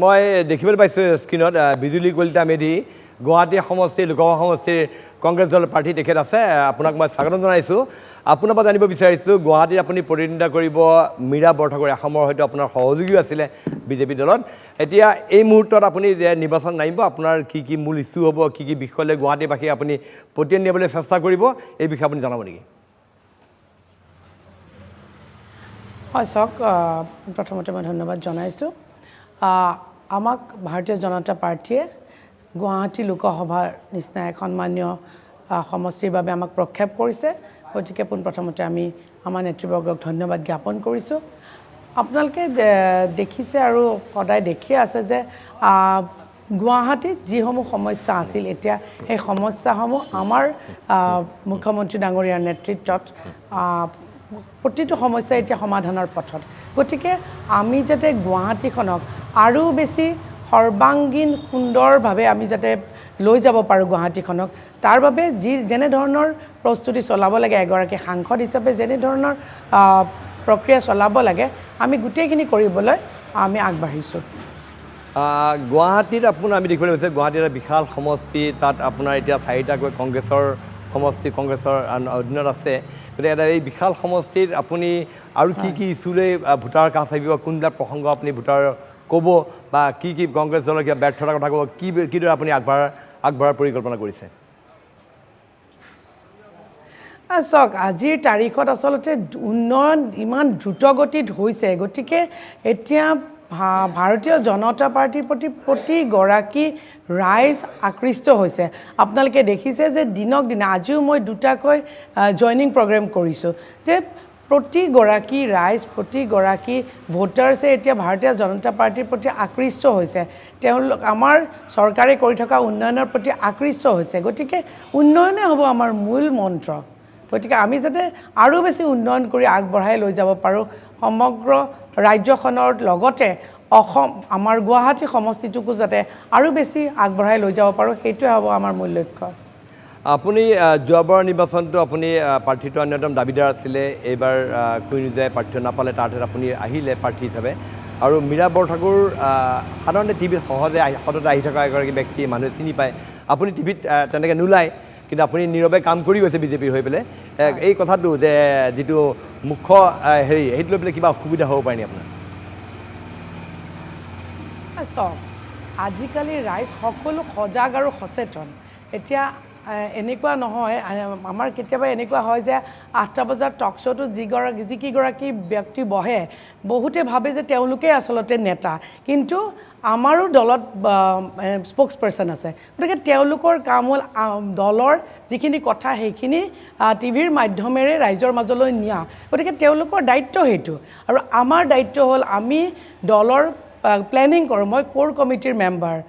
মই দেখিবলৈ পাইছোঁ স্ক্ৰীনত বিজুলী কলিতা মেধি গুৱাহাটী সমষ্টিৰ লোকসভা সমষ্টিৰ কংগ্ৰেছ দলৰ প্ৰাৰ্থী তেখেত আছে। আপোনাক মই স্বাগতম জনাইছোঁ। আপোনাৰ পৰা জানিব বিচাৰিছোঁ গুৱাহাটীত আপুনি প্ৰতিনিধিত্ব কৰিব মীৰা বৰঠাকুৰ অসমৰ হয়তো আপোনাৰ সহযোগীও আছিলে বিজেপি দলত। এতিয়া এই মুহূৰ্তত আপুনি যে নিৰ্বাচন নামিব আপোনাৰ কি মূল ইছ্যু হ'ব, কি বিষয়লৈ গুৱাহাটীবাসীক আপুনি প্ৰতিনিধি দিবলৈ চেষ্টা কৰিব, এই বিষয়ে আপুনি জনাব নেকি? হয় চাওক, প্ৰথমতে মই ধন্যবাদ জনাইছোঁ। আমাক ভাৰতীয় জনতা পাৰ্টীয়ে গুৱাহাটী লোকসভাৰ নিচিনা এখন সন্মানীয় সমষ্টিৰ বাবে আমাক প্ৰক্ষেপ কৰিছে। গতিকে পোনপ্ৰথমতে আমি আমাৰ নেতৃবৰ্গক ধন্যবাদ জ্ঞাপন কৰিছোঁ। আপোনালোকে দেখিছে আৰু সদায় দেখিয়ে আছে যে গুৱাহাটীত যিসমূহ সমস্যা আছিল, এতিয়া সেই সমস্যাসমূহ আমাৰ মুখ্যমন্ত্ৰী ডাঙৰীয়াৰ নেতৃত্বত প্ৰতিটো সমস্যা এতিয়া সমাধানৰ পথত। গতিকে আমি যাতে গুৱাহাটীখনক আৰু বেছি সৰ্বাংগীন সুন্দৰভাৱে আমি যাতে লৈ যাব পাৰোঁ গুৱাহাটীখনক, তাৰ বাবে যেনেধৰণৰ প্ৰস্তুতি চলাব লাগে, এগৰাকী সাংসদ হিচাপে যেনেধৰণৰ প্ৰক্ৰিয়া চলাব লাগে, আমি গোটেইখিনি কৰিবলৈ আমি আগবাঢ়িছোঁ। গুৱাহাটীত আপোনাৰ আমি দেখিবলৈ পাইছোঁ গুৱাহাটীৰ এটা বিশাল সমষ্টি, তাত আপোনাৰ এতিয়া 4টাকৈ কংগ্ৰেছৰ সমষ্টি কংগ্ৰেছৰ অধীনত আছে। গতিকে এটা এই বিশাল সমষ্টিত আপুনি আৰু কি ইছ্যুলৈ ভোটাৰ কাষ চাপিব, কোনবিলাক প্ৰসংগ আপুনি ভোটাৰ ক'ব বা কি কংগ্ৰেছ দলৰ কিবা ব্যৰ্থতাৰ কথা ক'ব, কিদৰে আপুনি আগবঢ়াৰ পৰিকল্পনা কৰিছে? চাওক, আজিৰ তাৰিখত আচলতে উন্নয়ন ইমান দ্ৰুতগতিত হৈছে। গতিকে এতিয়া ভাৰতীয় জনতা পাৰ্টীৰ প্ৰতি প্ৰতিগৰাকী ৰাইজ আকৃষ্ট হৈছে। আপোনালোকে দেখিছে যে দিনক দিনে, আজিও মই 2টাকৈ জইনিং প্ৰগ্ৰেম কৰিছোঁ, যে প্ৰতিগৰাকী ৰাইজ, প্ৰতিগৰাকী ভোটাৰ্ছে এতিয়া ভাৰতীয় জনতা পাৰ্টীৰ প্ৰতি আকৃষ্ট হৈছে। তেওঁলোক আমাৰ চৰকাৰে কৰি থকা উন্নয়নৰ প্ৰতি আকৃষ্ট হৈছে। গতিকে উন্নয়নে হ'ব আমাৰ মূল মন্ত্ৰ। গতিকে আমি যাতে আৰু বেছি উন্নয়ন কৰি আগবঢ়াই লৈ যাব পাৰোঁ, সমগ্ৰ ৰাজ্যখনৰ লগতে আমাৰ গুৱাহাটী সমষ্টিটোকো যাতে আৰু বেছি আগবঢ়াই লৈ যাব পাৰোঁ, সেইটোৱে হ'ব আমাৰ মূল লক্ষ্য। আপুনি যোৱাবাৰৰ নিৰ্বাচনটো আপুনি প্ৰাৰ্থীটো অন্যতম দাবীদাৰ আছিলে, এইবাৰ কুইনুজাই প্ৰাৰ্থী নাপালে, তাৰ ঠাইত আপুনি আহিলে প্ৰাৰ্থী হিচাপে। আৰু মীৰা বৰঠাকুৰ সাধাৰণতে টিভিত সহজে সততে আহি থকা এগৰাকী ব্যক্তি, মানুহে চিনি পায়। আপুনি টিভিত তেনেকৈ নোলায়, কিন্তু আপুনি নীৰৱে কাম কৰি গৈছে বিজেপিৰ হৈ পেলাই। এই কথাটো যে যিটো মুখ্য সেইটো লৈ পেলাই কিবা অসুবিধা হ'ব পাৰে নেকি আপোনাৰ? চাওক, আজিকালি ৰাইজ সকলো সজাগ আৰু সচেতন। এতিয়া এনেকুৱা নহয়, আমাৰ কেতিয়াবা এনেকুৱা হয় যে 8টা বজাত টক শ্ব'টোত যিকেইগৰাকী ব্যক্তি বহে, বহুতে ভাবে যে তেওঁলোকেই আচলতে নেতা, কিন্তু আমাৰো দলত স্প'ক্স পাৰ্চন আছে। গতিকে তেওঁলোকৰ কাম হ'ল দলৰ যিখিনি কথা সেইখিনি টিভিৰ মাধ্যমেৰে ৰাইজৰ মাজলৈ নিয়া। গতিকে তেওঁলোকৰ দায়িত্ব সেইটো, আৰু আমাৰ দায়িত্ব হ'ল আমি দলৰ প্লেনিং কৰোঁ। মই কোৰ কমিটিৰ মেম্বাৰ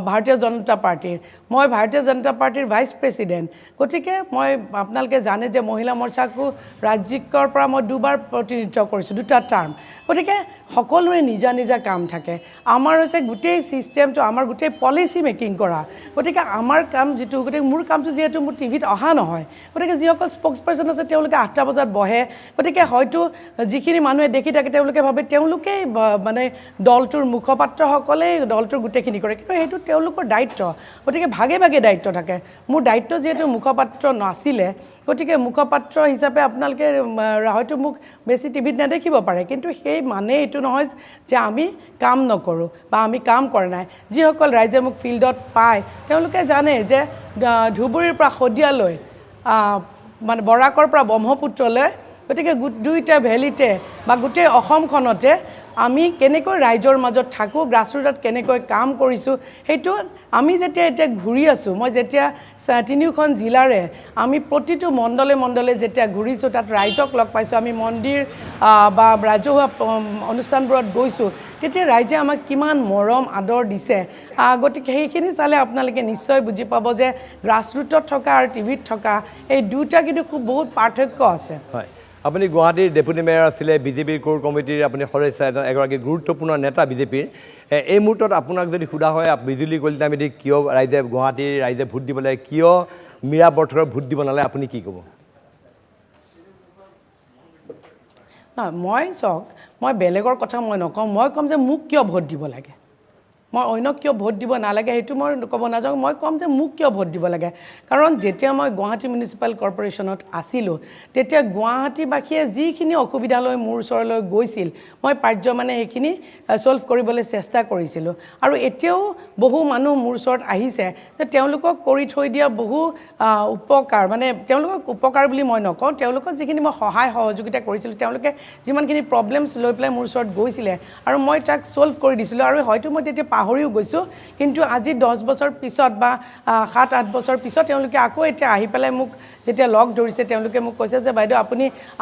ভাৰতীয় জনতা পাৰ্টীৰ, মই ভাৰতীয় জনতা পাৰ্টীৰ ভাইচ প্ৰেছিডেণ্ট। গতিকে মই আপোনালোকে জানে যে মহিলা মৰ্চাকো ৰাজ্যিকৰ পৰা মই 2বাৰ প্ৰতিনিধিত্ব কৰিছোঁ, 2টা টাৰ্ম। গতিকে সকলোৰে নিজা নিজা কাম থাকে। আমাৰ হৈছে গোটেই ছিষ্টেমটো, আমাৰ গোটেই পলিচি মেকিং কৰা। গতিকে আমাৰ কাম যিটো, গতিকে মোৰ কামটো যিহেতু মোৰ টিভিত অহা নহয়, গতিকে যিসকল স্প'ক্স পাৰ্চন আছে তেওঁলোকে 8টা বজাত বহে। গতিকে হয়তো যিখিনি মানুহে দেখি থাকে তেওঁলোকে ভাবে তেওঁলোকেই মানে দলটোৰ মুখপাত্ৰসকলেই দলটোৰ গোটেইখিনি কৰে, কিন্তু সেইটো তেওঁলোকৰ দায়িত্ব। গতিকে ভাগে ভাগে দায়িত্ব থাকে। মোৰ দায়িত্ব যিহেতু মুখপাত্ৰ নাছিলে, গতিকে মুখপাত্ৰ হিচাপে আপোনালোকে হয়তো মোক বেছি টিভিত নেদেখিব পাৰে, কিন্তু সেই মানে এইটো নহয় যে আমি কাম নকৰোঁ বা আমি কাম কৰা নাই। যিসকল ৰাইজে মোক ফিল্ডত পায় তেওঁলোকে জানে যে ধুবুৰীৰ পৰা শদিয়ালৈ, মানে বৰাকৰ পৰা ব্ৰহ্মপুত্ৰলৈ, গতিকে 2টা ভেলীতে বা গোটেই অসমখনতে আমি কেনেকৈ ৰাইজৰ মাজত থাকোঁ, গ্ৰাছৰুটত কেনেকৈ কাম কৰিছোঁ, সেইটো আমি এতিয়া ঘূৰি আছোঁ। মই যেতিয়া 3খন জিলাৰে আমি প্ৰতিটো মণ্ডলে মণ্ডলে যেতিয়া ঘূৰিছোঁ, তাত ৰাইজক লগ পাইছোঁ, আমি মন্দিৰ বা ৰাজহুৱা অনুষ্ঠানবোৰত গৈছোঁ, তেতিয়া ৰাইজে আমাক কিমান মৰম আদৰ দিছে। গতিকে সেইখিনি চালে আপোনালোকে নিশ্চয় বুজি পাব যে গ্ৰাছৰুটত থকা আৰু টিভিত থকা এই 2টা কিন্তু বহুত পাৰ্থক্য আছে। হয়, আপুনি গুৱাহাটীৰ ডেপুটি মেয়ৰ আছিলে, বিজেপিৰ কোৰ কমিটিৰ আপুনি সদস্য, এগৰাকী গুৰুত্বপূৰ্ণ নেতা বিজেপিৰ। এই মুহূৰ্তত আপোনাক যদি সোধা হয় বিজুলী কলিতা মেধিক কিয় গুৱাহাটীৰ ৰাইজে ভোট দিব লাগে, কিয় মীৰা বৰঠাকুৰক ভোট দিব নালাগে, আপুনি কি ক'ব? নহয়, মই বেলেগৰ কথা মই নকওঁ, মই ক'ম যে মোক কিয় ভোট দিব লাগে। মই অন্যক কিয় ভোট দিব নালাগে সেইটো মই ক'ব নাযাওঁ মই ক'ম যে মোক কিয় ভোট দিব লাগে কাৰণ যেতিয়া মই গুৱাহাটী মিউনিচিপাল কৰ্পৰেশ্যনত আছিলোঁ তেতিয়া গুৱাহাটীবাসীয়ে যিখিনি অসুবিধা লৈ মোৰ ওচৰলৈ গৈছিল মই পাৰ্যমানে সেইখিনি ছল্ভ কৰিবলৈ চেষ্টা কৰিছিলোঁ আৰু এতিয়াও বহু মানুহ মোৰ ওচৰত আহিছে যে তেওঁলোকক কৰি থৈ দিয়া বহু উপকাৰ মানে তেওঁলোকক উপকাৰ বুলি মই নকওঁ তেওঁলোকক যিখিনি মই সহায় সহযোগিতা কৰিছিলোঁ তেওঁলোকে যিমানখিনি প্ৰব্লেমছ লৈ পেলাই মোৰ ওচৰত গৈছিলে আৰু মই তাক ছল্ভ কৰি দিছিলোঁ আৰু হয়তো মই তেতিয়া পাহৰিও গৈছোঁ কিন্তু আজি 10 বছৰ পিছত বা 7-8 বছৰ পিছত তেওঁলোকে আকৌ এতিয়া আহি পেলাই মোক যেতিয়া লগ ধৰিছে তেওঁলোকে মোক কৈছে যে বাইদেউ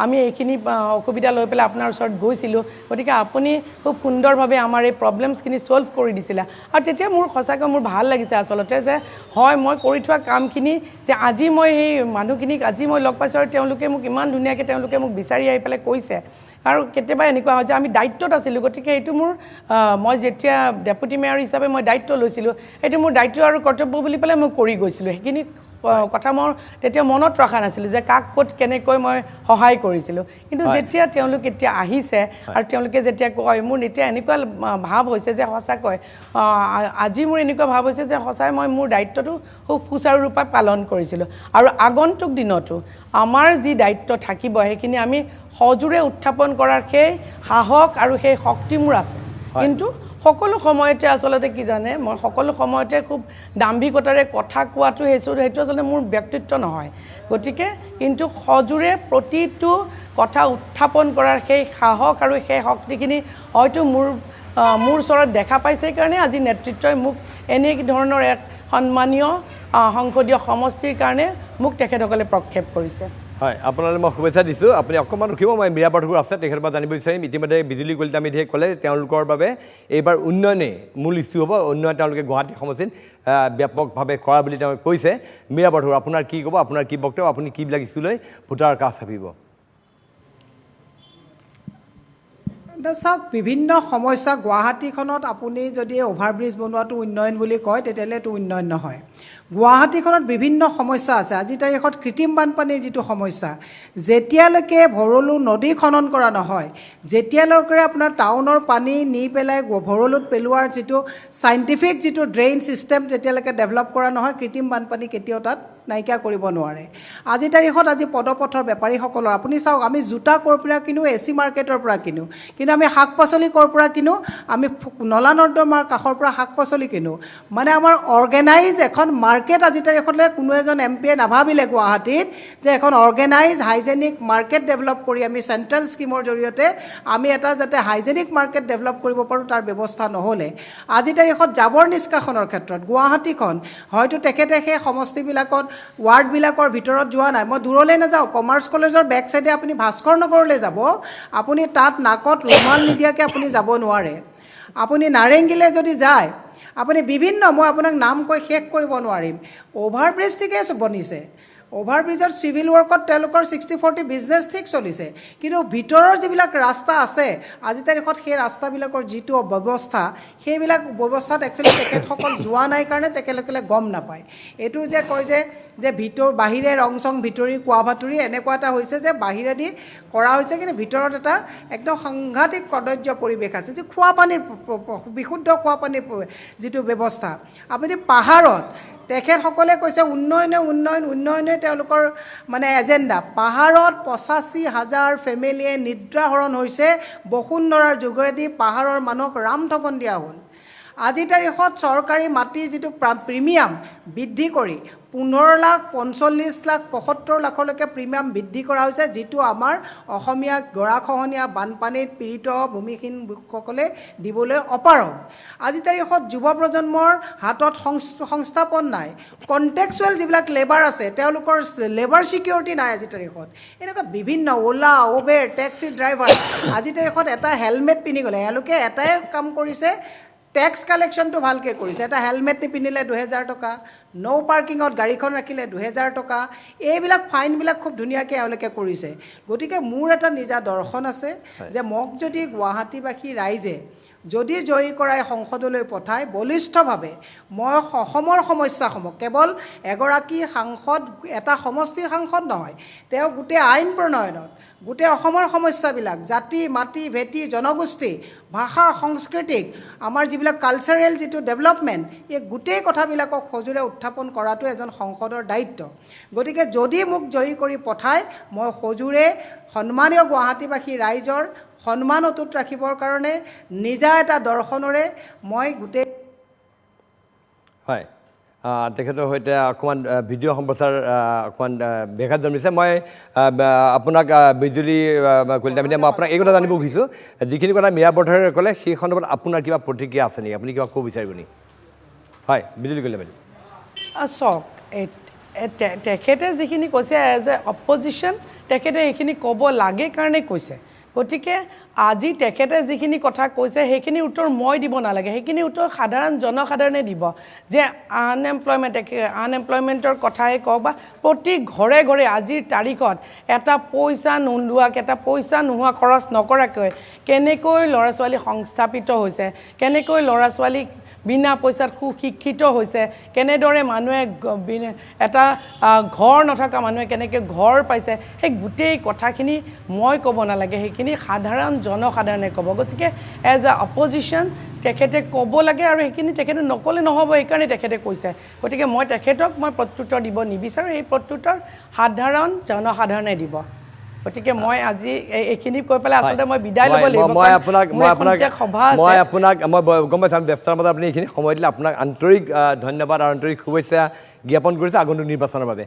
আমি এইখিনি অসুবিধা লৈ পেলাই আপোনাৰ ওচৰত গৈছিলোঁ গতিকে আপুনি খুব সুন্দৰভাৱে আমাৰ এই প্ৰব্লেমছখিনি ছল্ভ কৰি দিছিলে আৰু তেতিয়া মোৰ সঁচাকৈ মোৰ ভাল লাগিছে আচলতে যে হয় মই কৰি থোৱা কামখিনি যে আজি মই সেই মানুহখিনিক আজি মই লগ পাইছোঁ আৰু তেওঁলোকে মোক ইমান ধুনীয়াকৈ তেওঁলোকে মোক বিচাৰি আহি পেলাই কৈছে আৰু কেতিয়াবা এনেকুৱা হয় যে আমি দায়িত্বত আছিলোঁ গতিকে এইটো মোৰ মই যেতিয়া ডেপুটি মেয়ৰ হিচাপে মই দায়িত্ব লৈছিলোঁ এইটো মোৰ দায়িত্ব আৰু কৰ্তব্য বুলি পেলাই মই কৰি গৈছিলোঁ সেইখিনি কথা মই তেতিয়া মনত ৰখা নাছিলোঁ যে কাক ক'ত কেনেকৈ মই সহায় কৰিছিলোঁ কিন্তু যেতিয়া তেওঁলোক এতিয়া আহিছে আৰু তেওঁলোকে যেতিয়া কয় মোৰ এতিয়া এনেকুৱা ভাৱ হৈছে যে সঁচাকৈ আজি মোৰ এনেকুৱা ভাৱ হৈছে যে সঁচাই মই মোৰ দায়িত্বটো খুব সুচাৰুৰূপে পালন কৰিছিলোঁ আৰু আগন্তুক দিনতো আমাৰ যি দায়িত্ব থাকিব সেইখিনি আমি সজোৰে উত্থাপন কৰাৰ সেই সাহস আৰু সেই শক্তি মোৰ আছে কিন্তু সকলো সময়তে আচলতে কি জানে মই সকলো সময়তে খুব দাম্ভিকতাৰে কথা কোৱাটো সেইটো আচলতে মোৰ ব্যক্তিত্ব নহয় গতিকে কিন্তু সজোৰে প্ৰতিটো কথা উত্থাপন কৰাৰ সেই সাহস আৰু সেই শক্তিখিনি হয়তো মোৰ ওচৰত দেখা পাইছে কাৰণে আজি নেতৃত্বই মোক এনে ধৰণৰ এক সন্মানীয় সংসদীয় সমষ্টিৰ কাৰণে মোক তেখেতসকলে প্ৰক্ষেপ কৰিছে হয় আপোনালৈ মই শুভেচ্ছা দিছোঁ আপুনি অকণমান ৰখিব মই মীৰা বৰঠাকুৰ আছে তেখেতৰ পৰা জানিব বিচাৰিম ইতিমধ্যে বিজুলী কলিতা মেধিয়ে ক'লে তেওঁলোকৰ বাবে এইবাৰ উন্নয়নে মূল ইছ্যু হ'ব উন্নয়ন তেওঁলোকে গুৱাহাটী সমষ্টিত ব্যাপকভাৱে কৰা বুলি তেওঁ কৈছে মীৰা বৰঠাকুৰ আপোনাৰ কি ক'ব আপোনাৰ কি বক্তব্য আপুনি কিবিলাক ইছ্যু লৈ ভোটাৰৰ কাষ চাপিব চাওক বিভিন্ন সমস্যা গুৱাহাটীখনত আপুনি যদি অভাৰব্ৰিজ বনোৱাটো উন্নয়ন বুলি কয় তেতিয়াহ'লে এইটো উন্নয়ন নহয় গুৱাহাটীখনত বিভিন্ন সমস্যা আছে আজি তাৰিখত কৃত্ৰিম বানপানীৰ যিটো সমস্যা যেতিয়ালৈকে ভৰলু নদী খনন কৰা নহয় যেতিয়ালৈকে আপোনাৰ টাউনৰ পানী নি পেলাই ভৰলুত পেলোৱাৰ যিটো চাইণ্টিফিক যিটো ড্ৰেইন ছিষ্টেম যেতিয়ালৈকে ডেভেলপ কৰা নহয় কৃত্ৰিম বানপানী কেতিয়াও তাত নাইকিয়া কৰিব নোৱাৰে আজি তাৰিখত আজি পদপথৰ বেপাৰীসকলৰ আপুনি চাওক আমি জোতা ক'ৰ পৰা কিনো এচি মাৰ্কেটৰ পৰা কিনো কিন্তু আমি শাক পাচলি ক'ৰ পৰা কিনো আমি নলা নৰ্দমাৰ কাষৰ পৰা শাক পাচলি কিনো মানে আমাৰ অৰ্গেনাইজ এখন মাৰ্কেট আজি তাৰিখলৈ কোনো এজন এমপিয়ে নাভাবিলে গুৱাহাটীত যে এখন অৰ্গেনাইজ হাইজেনিক মাৰ্কেট ডেভেলপ কৰি আমি চেণ্ট্ৰেল স্কিমৰ জৰিয়তে আমি এটা যাতে হাইজেনিক মাৰ্কেট ডেভেলপ কৰিব পাৰোঁ তাৰ ব্যৱস্থা নহ'লে আজি তাৰিখত জাবৰ নিষ্কাশনৰ ক্ষেত্ৰত গুৱাহাটীখন হয়তো তেখেতে সেই সমষ্টিবিলাকত ৱাৰ্ডবিলাকৰ ভিতৰত যোৱা নাই মই দূৰলৈ নাযাওঁ কমাৰ্চ কলেজৰ বেক চাইডে আপুনি ভাস্কৰ নগৰলৈ যাব আপুনি তাত নাকত ৰুমাল নিদিয়াকৈ আপুনি যাব নোৱাৰে আপুনি নাৰেংগীলৈ যদি যায় আপুনি বিভিন্ন মই আপোনাক নাম কৈ শেষ কৰিব নোৱাৰিম অভাৰব্ৰিজ ঠিকে বনিছে অভাৰব্ৰিজৰ চিভিল ৱৰ্কত তেওঁলোকৰ 60-40 বিজনেছ ঠিক চলিছে কিন্তু ভিতৰৰ যিবিলাক ৰাস্তা আছে আজি তাৰিখত সেই ৰাস্তাবিলাকৰ যিটো ব্যৱস্থা সেইবিলাক ব্যৱস্থাত একচুৱেলি তেখেতসকল যোৱা নাই কাৰণে তেখেতসকলে গম নাপায় এইটো যে কয় যে বাহিৰে ৰং চং ভিতৰি কোৱা ভাতুৰি এনেকুৱা এটা হৈছে যে বাহিৰেদি কৰা হৈছে কিন্তু ভিতৰত এটা একদম সাংঘাতিক কদৰ্য পৰিৱেশ আছে যে খোৱা পানীৰ বিশুদ্ধ খোৱা পানীৰ যিটো ব্যৱস্থা আপুনি পাহাৰত তেখেতসকলে কৈছে উন্নয়নে তেওঁলোকৰ মানে এজেণ্ডা পাহাৰত 85,000 ফেমিলিয়ে নিদ্ৰাহৰণ হৈছে বসুন্ধৰাৰ যোগেদি পাহাৰৰ মানুহক ৰামঠগন দিয়া হ'ল আজি তাৰিখত চৰকাৰী মাটিৰ যিটো প্ৰিমিয়াম বৃদ্ধি কৰি 15 লাখ 45 লাখ 75 লাখলৈকে প্ৰিমিয়াম বৃদ্ধি কৰা হৈছে যিটো আমাৰ অসমীয়া গৰাখহনীয়া বানপানীত পীড়িত ভূমিহীন লোকসকলে দিবলৈ অপাৰগ আজি তাৰিখত যুৱ প্ৰজন্মৰ হাতত সংস্থাপন নাই কণ্টেক্সুৱেল যিবিলাক লেবাৰ আছে তেওঁলোকৰ লেবাৰ ছিকিউৰিটি নাই আজি তাৰিখত এনেকুৱা বিভিন্ন ওলা উবেৰ টেক্সি ড্ৰাইভাৰ আজি তাৰিখত এটা হেলমেট পিন্ধি গ'লে এওঁলোকে এটাই কাম কৰিছে টেক্স কালেকশ্যনটো ভালকৈ কৰিছে এটা হেলমেট নিপিন্ধিলে 2000 টকা নো পাৰ্কিঙত গাড়ীখন ৰাখিলে 2000 টকা এইবিলাক ফাইনবিলাক খুব ধুনীয়াকৈ এওঁলোকে কৰিছে গতিকে মোৰ এটা নিজা দৰ্শন আছে যে মোক যদি গুৱাহাটীবাসী ৰাইজে যদি জয়ী কৰাই সংসদলৈ পঠাই বলিষ্ঠভাৱে মই অসমৰ সমস্যাসমূহ কেৱল এগৰাকী সাংসদ এটা সমষ্টিৰ সাংসদ নহয় তেওঁ গোটেই আইন প্ৰণয়নত গোটেই অসমৰ সমস্যাবিলাক জাতি মাটি ভেটি জনগোষ্ঠী ভাষা সংস্কৃতিক আমাৰ যিবিলাক কালচাৰেল যিটো ডেভেলপমেণ্ট এই গোটেই কথাবিলাকক সজোৰে উত্থাপন কৰাটো এজন সংসদৰ দায়িত্ব গতিকে যদি মোক জয়ী কৰি পঠায় মই সজোৰে সন্মানীয় গুৱাহাটীবাসী ৰাইজৰ সন্মান অটুট ৰাখিবৰ কাৰণে নিজা এটা দৰ্শনৰে মই গোটেই হয় তেখেতৰ সৈতে অকণমান ভিডিঅ' সম্প্ৰচাৰ অকণমান ব্যাঘাত জন্মিছে মই আপোনাক বিজুলী কলিতা মেধিয়ে মই আপোনাক এই কথা জানিব খুজিছোঁ যিখিনি কথা মীৰা বৰঠাকুৰে ক'লে সেই সন্দৰ্ভত আপোনাৰ কিবা প্ৰতিক্ৰিয়া আছে নেকি আপুনি কিবা ক'ব বিচাৰিব নেকি হয় বিজুলী কলিতা মেধি চাওক তেখেতে যিখিনি কৈছে এজ এ অপজিশ্যন তেখেতে এইখিনি ক'ব লাগে কাৰণে কৈছে গতিকে আজি তেখেতে যিখিনি কথা কৈছে সেইখিনি উত্তৰ মই দিব নালাগে সেইখিনি উত্তৰ সাধাৰণ জনসাধাৰণে দিব যে আনএমপ্লয়মেণ্টৰ কথাই কওক বা প্ৰতি ঘৰে ঘৰে আজিৰ তাৰিখত এটা পইচা নোলোৱাকৈ এটা পইচা নোহোৱা খৰচ নকৰাকৈ কেনেকৈ ল'ৰা ছোৱালী সংস্থাপিত হৈছে কেনেকৈ ল'ৰা ছোৱালীক বিনা পইচাত সুশিক্ষিত হৈছে কেনেদৰে মানুহে এটা ঘৰ নথকা মানুহে কেনেকৈ ঘৰ পাইছে সেই গোটেই কথাখিনি মই ক'ব নালাগে সেইখিনি সাধাৰণ জনসাধাৰণে ক'ব গতিকে এজ এ অপজিশ্যন তেখেতে ক'ব লাগে আৰু সেইখিনি তেখেতে নক'লে নহ'ব সেইকাৰণে তেখেতে কৈছে গতিকে মই তেখেতক মই প্ৰত্যুত্তৰ দিব নিবিচাৰোঁ এই প্ৰত্যুত্তৰ সাধাৰণ জনসাধাৰণে দিব গতিকে মই আজি এইখিনি কৈ পেলাই আচলতে মই বিদায় ল'ব লাগিব মই গম পাইছোঁ আমি ব্যস্তৰ মাজত আপুনি এইখিনি সময় দিলে আপোনাক আন্তৰিক ধন্যবাদ আৰু আন্তৰিক শুভেচ্ছা জ্ঞাপন কৰিছোঁ আগন্তুক নিৰ্বাচনৰ বাবে